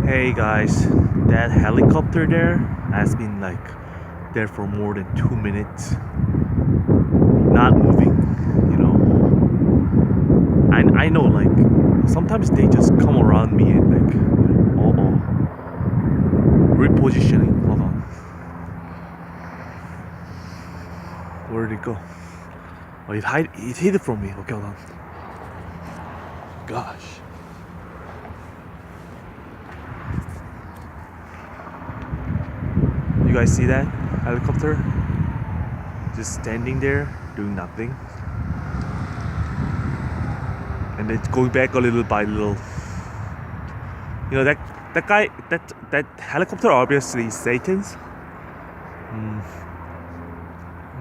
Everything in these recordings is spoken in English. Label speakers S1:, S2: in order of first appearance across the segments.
S1: Hey guys, that helicopter there has been there for more than 2 minutes, not moving. You know, I know sometimes they just come around me and repositioning. Hold on, where did it go? Oh, it hid it from me. Okay, hold on. Gosh. You guys see that helicopter? Just standing there, doing nothing. And it's going back a little by little. You know that guy, that helicopter obviously is Satan's. I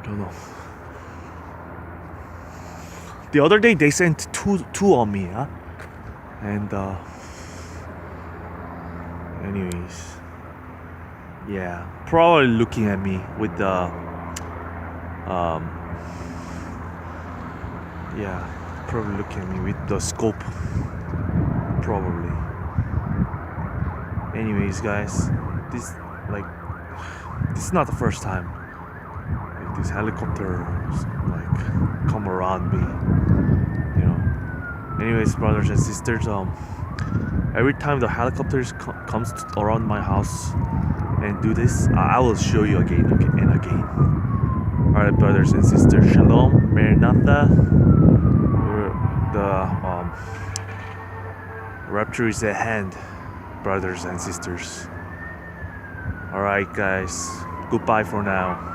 S1: don't know. The other day they sent two on me, huh? And anyways, yeah, probably looking at me with the probably looking at me with the scope, probably. Anyways, guys, this is not the first time these helicopters come around me, you know. Anyways, brothers and sisters, every time the helicopters comes around my house and do this, I will show you again and again. Alright, brothers and sisters, Shalom, Maranatha. The rapture is at hand, brothers and sisters. Alright, guys, goodbye for now.